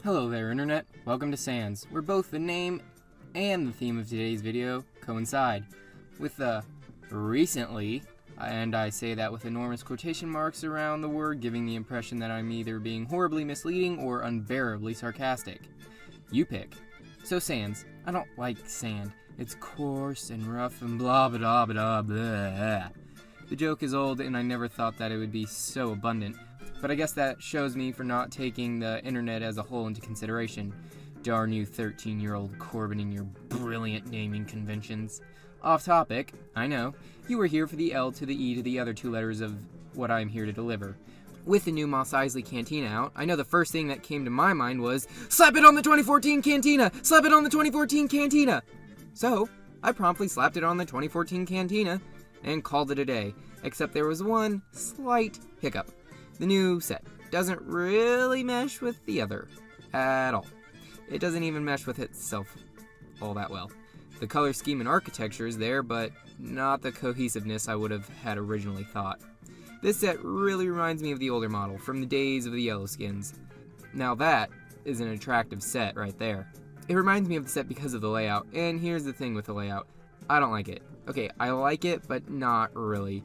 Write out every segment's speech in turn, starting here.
Hello there, Internet. Welcome to Sans, where both the name and the theme of today's video coincide with the recently, and I say that with enormous quotation marks around the word, giving the impression that I'm either being horribly misleading or unbearably sarcastic. You pick. So Sans, I don't like sand. It's coarse and rough and blah blah blah blah. The joke is old, and I never thought that it would be so abundant. But I guess that shows me for not taking the internet as a whole into consideration. Darn you 13-year-old Corbin and your brilliant naming conventions. Off topic, I know. You were here for the L to the E to the other two letters of what I'm here to deliver. With the new Mos Eisley Cantina out, I know the first thing that came to my mind was, slap it on the 2014 Cantina! Slap it on the 2014 Cantina! So, I promptly slapped it on the 2014 Cantina and called it a day. Except there was one slight hiccup. The new set doesn't really mesh with the other at all. It doesn't even mesh with itself all that well. The color scheme and architecture is there, but not the cohesiveness I would have had originally thought. This set really reminds me of the older model from the days of the yellow skins. Now that is an attractive set right there. It reminds me of the set because of the layout, and here's the thing with the layout. I don't like it. Okay, I like it, but not really.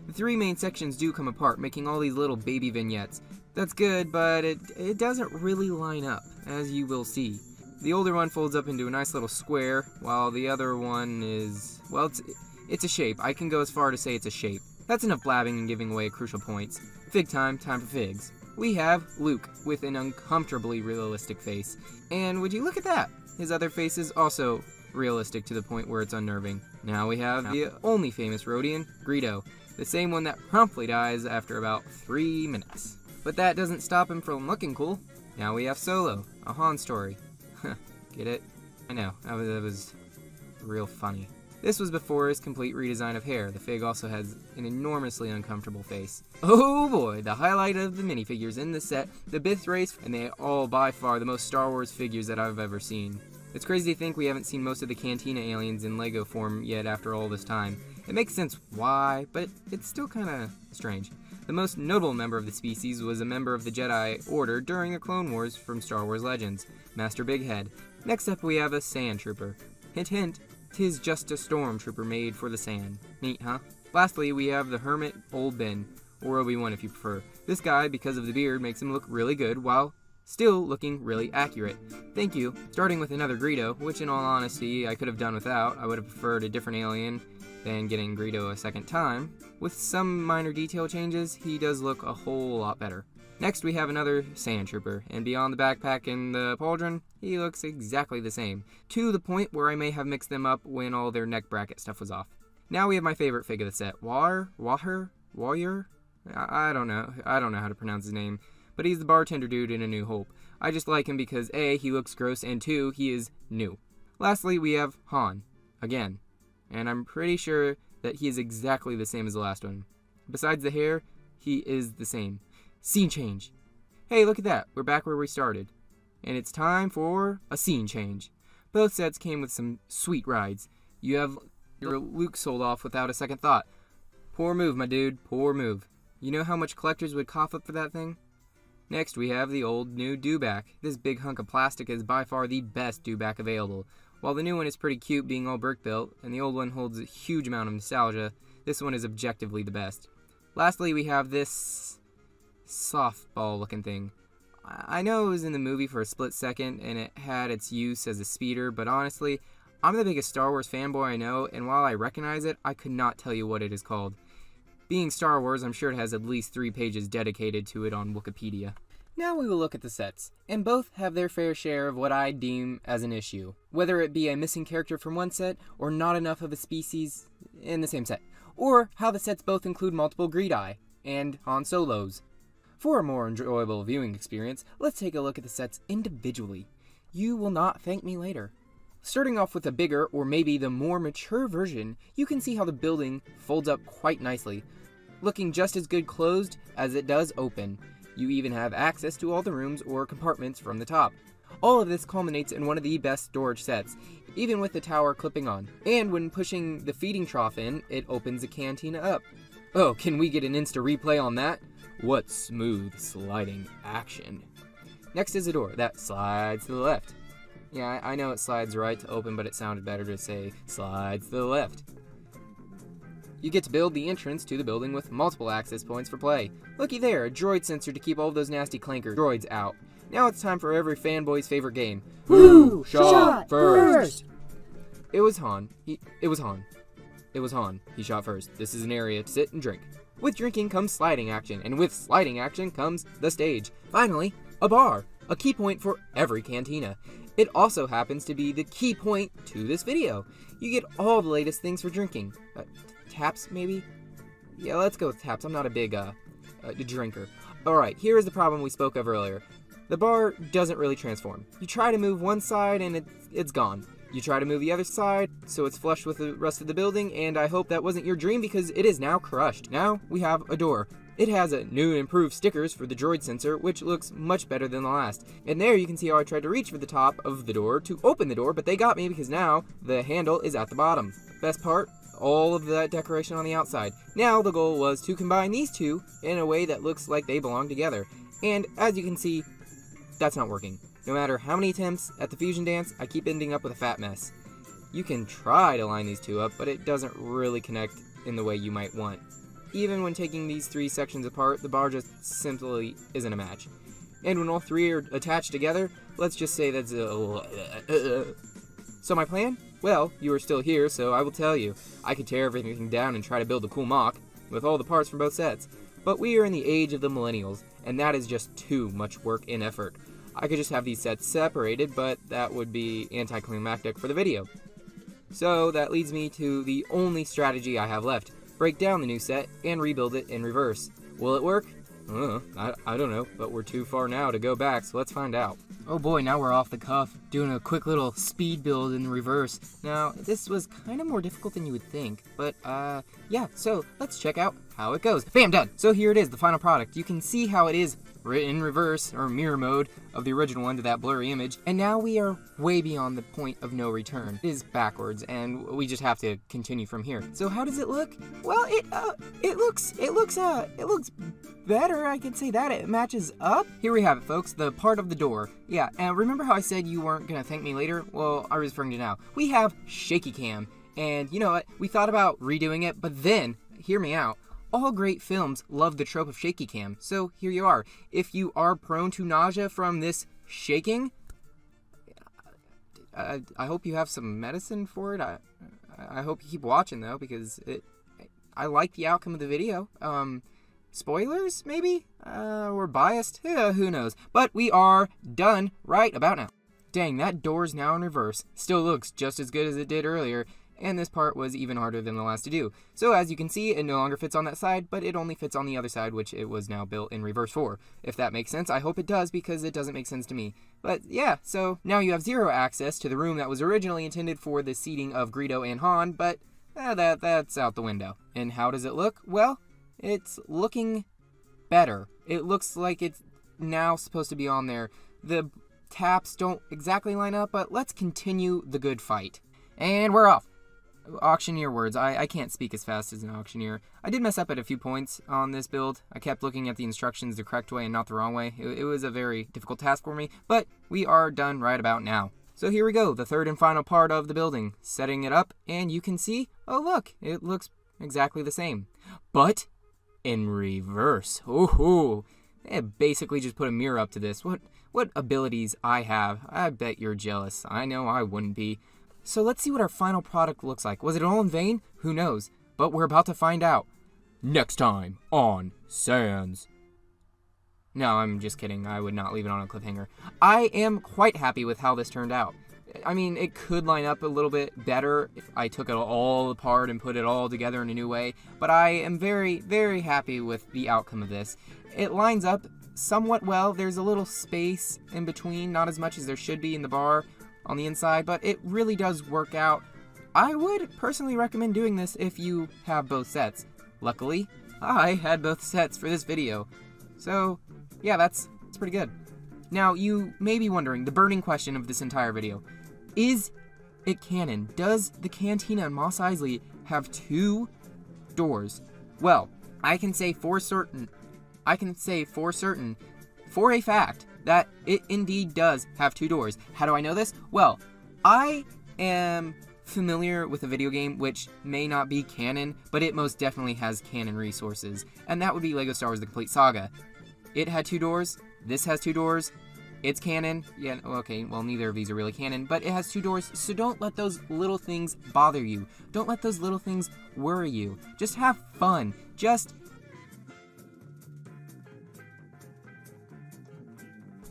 The three main sections do come apart, making all these little baby vignettes. That's good, but it doesn't really line up, as you will see. The older one folds up into a nice little square, while the other one is, well, it's a shape. I can go as far to say it's a shape. That's enough blabbing and giving away crucial points. Fig time for figs. We have Luke, with an uncomfortably realistic face. And would you look at that? His other face is also realistic to the point where it's unnerving. Now we have the only famous Rhodian, Greedo. The same one that promptly dies after about 3 minutes. But that doesn't stop him from looking cool. Now we have Solo, a Han story. Get it? I know, that was real funny. This was before his complete redesign of hair. The Fig also has an enormously uncomfortable face. Oh boy, the highlight of the minifigures in this set, the Bith race, and they are all by far the most Star Wars figures that I've ever seen. It's crazy to think we haven't seen most of the Cantina aliens in Lego form yet after all this time. It makes sense why, but it's still kinda strange. The most notable member of the species was a member of the Jedi Order during the Clone Wars from Star Wars Legends, Master Bighead. Next up we have a Sand Trooper. Hint hint, 'tis just a stormtrooper made for the sand. Neat, huh? Lastly, we have the Hermit Old Ben, or Obi-Wan if you prefer. This guy, because of the beard, makes him look really good, while still looking really accurate. Thank you. Starting with another Greedo, which in all honesty I could have done without. I would have preferred a different alien than getting Greedo a second time. With some minor detail changes, he does look a whole lot better. Next we have another Sand Trooper, and beyond the backpack and the pauldron, he looks exactly the same, to the point where I may have mixed them up when all their neck bracket stuff was off. Now we have my favorite fig of the set, Warrior? I don't know how to pronounce his name, but he's the bartender dude in A New Hope. I just like him because A, he looks gross, and 2, he is new. Lastly, we have Han, again, and I'm pretty sure that he is exactly the same as the last one. Besides the hair, he is the same. Scene change. Hey, look at that, we're back where we started. And it's time for a scene change. Both sets came with some sweet rides. You have your Luke sold off without a second thought. Poor move, my dude, poor move. You know how much collectors would cough up for that thing? Next, we have the old new dewback. This big hunk of plastic is by far the best dewback available. While the new one is pretty cute being all brick built, and the old one holds a huge amount of nostalgia, this one is objectively the best. Lastly, we have this softball looking thing. I know it was in the movie for a split second, and it had its use as a speeder, but honestly, I'm the biggest Star Wars fanboy I know, and while I recognize it, I could not tell you what it is called. Being Star Wars, I'm sure it has at least 3 pages dedicated to it on Wikipedia. Now we will look at the sets, and both have their fair share of what I deem as an issue, whether it be a missing character from one set, or not enough of a species in the same set, or how the sets both include multiple Greedi and Han Solos. For a more enjoyable viewing experience, let's take a look at the sets individually. You will not thank me later. Starting off with the bigger, or maybe the more mature version, you can see how the building folds up quite nicely, looking just as good closed as it does open. You even have access to all the rooms or compartments from the top. All of this culminates in one of the best storage sets, even with the tower clipping on. And when pushing the feeding trough in, it opens the cantina up. Oh, can we get an insta replay on that? What smooth sliding action. Next is a door that slides to the left. Yeah, I know it slides right to open, but it sounded better to say slides to the left. You get to build the entrance to the building with multiple access points for play. Looky there, a droid sensor to keep all those nasty clanker droids out. Now it's time for every fanboy's favorite game. Who shot first? It was Han. It was Han. He shot first. This is an area to sit and drink. With drinking comes sliding action, and with sliding action comes the stage. Finally, a bar, a key point for every cantina. It also happens to be the key point to this video. You get all the latest things for drinking. Taps, maybe? Yeah, let's go with taps. I'm not a big drinker. Alright, here is the problem we spoke of earlier. The bar doesn't really transform. You try to move one side and it's gone. You try to move the other side, so it's flush with the rest of the building, and I hope that wasn't your dream because it is now crushed. Now we have a door. It has a new and improved stickers for the droid sensor, which looks much better than the last. And there you can see how I tried to reach for the top of the door to open the door, but they got me because now the handle is at the bottom. Best part? All of that decoration on the outside. Now the goal was to combine these two in a way that looks like they belong together. And as you can see, that's not working. No matter how many attempts at the fusion dance, I keep ending up with a fat mess. You can try to line these two up, but it doesn't really connect in the way you might want. Even when taking these three sections apart, the bar just simply isn't a match. And when all three are attached together, let's just say that's So my plan? Well, you are still here, so I will tell you. I could tear everything down and try to build a cool mock, with all the parts from both sets. But we are in the age of the millennials, and that is just too much work and effort. I could just have these sets separated, but that would be anticlimactic for the video. So that leads me to the only strategy I have left. Break down the new set and rebuild it in reverse. Will it work? I don't know, but we're too far now to go back, so let's find out. Oh boy, now we're off the cuff, doing a quick little speed build in reverse. Now, this was kind of more difficult than you would think, but yeah, so let's check out how it goes. Bam, done! So here it is, the final product. You can see how it is in reverse, or mirror mode, of the original one to that blurry image, and now we are way beyond the point of no return. It is backwards, and we just have to continue from here. So how does it look? Well, it looks better, I could say that. It matches up. Here we have it, folks, the part of the door. Yeah, and remember how I said you weren't gonna thank me later? Well, I was referring to now. We have shaky cam, and you know what? We thought about redoing it, but then, hear me out, all great films love the trope of shaky cam, so here you are. If you are prone to nausea from this shaking, I hope you have some medicine for it. I hope you keep watching, though, because I like the outcome of the video. Spoilers, maybe? We're biased? Yeah, who knows? But we are done right about now. Dang, that door's now in reverse. Still looks just as good as it did earlier, and this part was even harder than the last to do. So as you can see, it no longer fits on that side, but it only fits on the other side, which it was now built in reverse for. If that makes sense, I hope it does, because it doesn't make sense to me. But yeah, so now you have zero access to the room that was originally intended for the seating of Greedo and Han, but that's out the window. And how does it look? Well, it's looking better. It looks like it's now supposed to be on there. The taps don't exactly line up, but let's continue the good fight. And we're off. Auctioneer words. I can't speak as fast as an auctioneer. I did mess up at a few points on this build. I kept looking at the instructions the correct way and not the wrong way. It was a very difficult task for me, but we are done right about now. So here we go, the third and final part of the building. Setting it up, and you can see, oh look, it looks exactly the same. But in reverse. Ooh, they basically just put a mirror up to this. What abilities I have. I bet you're jealous. I know I wouldn't be. So let's see what our final product looks like. Was it all in vain? Who knows? But we're about to find out. Next time on Sans. No, I'm just kidding. I would not leave it on a cliffhanger. I am quite happy with how this turned out. I mean, it could line up a little bit better if I took it all apart and put it all together in a new way, but I am very, very happy with the outcome of this. It lines up somewhat well. There's a little space in between, not as much as there should be in the bar on the inside, but it really does work out. I would personally recommend doing this if you have both sets. Luckily, I had both sets for this video. So, yeah, that's pretty good. Now, you may be wondering, the burning question of this entire video. Is it canon? Does the Cantina in Mos Eisley have two doors? Well, I can say for certain I can say for certain, for a fact, that it indeed does have 2 doors. How do I know this? Well, I am familiar with a video game which may not be canon, but it most definitely has canon resources, and that would be LEGO Star Wars The Complete Saga. It had 2 doors, this has 2 doors, it's canon, yeah, okay, well neither of these are really canon, but it has 2 doors, so don't let those little things bother you. Don't let those little things worry you. Just have fun.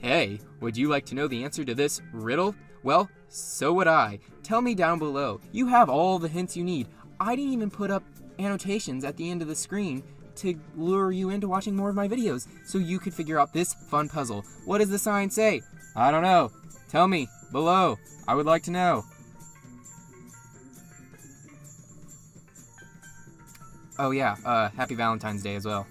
Hey, would you like to know the answer to this riddle? Well, so would I. Tell me down below. You have all the hints you need. I didn't even put up annotations at the end of the screen to lure you into watching more of my videos, so you could figure out this fun puzzle. What does the sign say? I don't know. Tell me, below. I would like to know. Oh yeah, happy Valentine's Day as well.